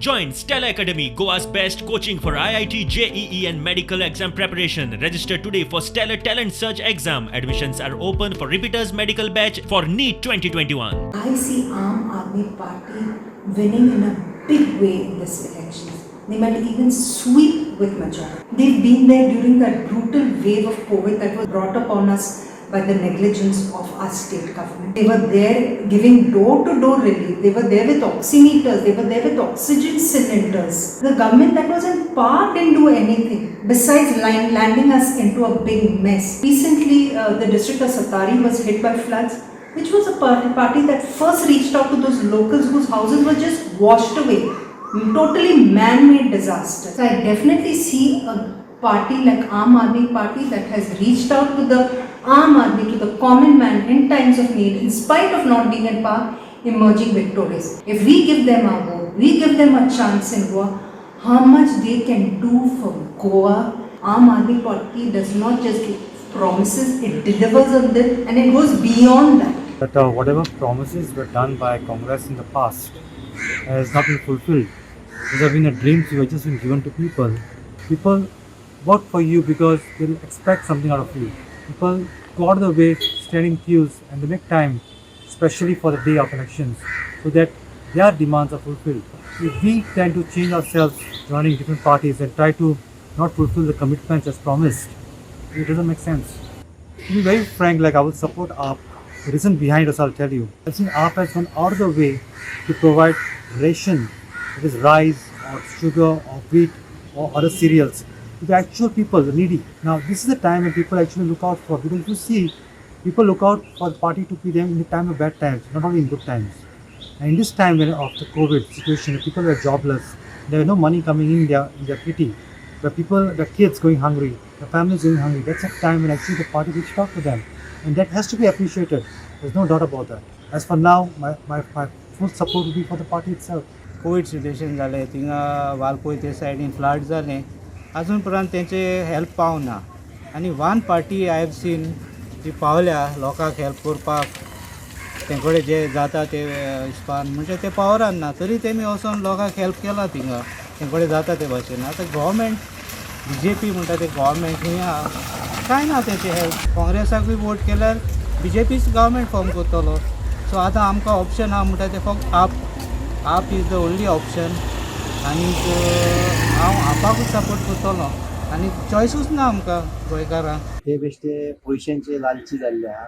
Join Stella Academy, Goa's best coaching for IIT, JEE and medical exam preparation. Register today for Stellar Talent Search exam. Admissions are open for repeaters medical batch for NEET 2021. I see Aam Aadmi Party winning in a big way in this elections. They might even sweep with majority. They've been there during that brutal wave of COVID that was brought upon us by the negligence of our state government. They were there giving door-to-door relief. They were there with oximeters. They were there with oxygen cylinders. The government that was in power didn't do anything besides landing us into a big mess. Recently, the district of Satari was hit by floods, which was a party that first reached out to those locals whose houses were just washed away. Totally man-made disaster. So I definitely see a party like Aam Aadmi Party that has reached out to the Aam Aadmi, to the common man in times of need, in spite of not being in power, emerging victorious. If we give them our vote, we give them a chance in Goa, how much they can do for Goa. Aam Aadmi Party does not just give promises, it delivers on them and it goes beyond that. But whatever promises were done by Congress in the past has not been fulfilled. These have been dreams which have just been given to people. People work for you because they'll expect something out of you. People go out of the way, stand in queues, and they make time, especially for the day of elections, so that their demands are fulfilled. If we tend to change ourselves, joining different parties, and try to not fulfill the commitments as promised, it doesn't make sense. To be very frank, I will support AAP. The reason behind us, I'll tell you. I've seen AAP has gone out of the way to provide ration, that is rice or sugar or wheat or other cereals, to the actual people, the needy. Now, this is the time when people actually look out for, because if you see, people look out for the party to be them in the time of bad times, not only in good times. And in this time of the COVID situation, people were jobless, there was no money coming in their kitty, the kids going hungry, the families going hungry. That's a time when actually the party reached out to them. And that has to be appreciated. There's no doubt about that. As for now, my full support will be for the party itself. Covid situation जालें थिंगा वालपय ते सायडीन flood जालें अजून पर्यंत तेंचे help पावना आनी one party I have seen जी पावल्या लोकांक हेल्प करपाक तेंकडे जे जाता ते हिसपान म्हणजे ते पावरान ना तरी तेमी वचोन लोकांक हेल्प केला थिंगा तेंकडे जाता ते भाशेन आतां गव्हर्मेंट BJP म्हणटा ते गव्हर्मेंट खंय आहा कांय ना तेंचे हेल्प काँग्रेसाक बी वोट केल्यार BJPच गव्हर्मेंट फॉर्म करतलो सो आतां आमकां ऑप्शन आहा म्हणटा ते फक्त आप इज द ओनली ऑप्शन आनी हांव आपाकूच सपोर्ट करतलो आनी चॉयसूच ना आमकां गोंयकारांक ते बेश्टे पयशांचे लालची जाल्ले आहा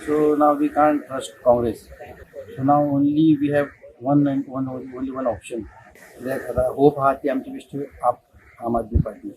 so now we can't trust Congress so now only we have only one option hope आहा ती आमची बेश्टी आम आदमी पार्टी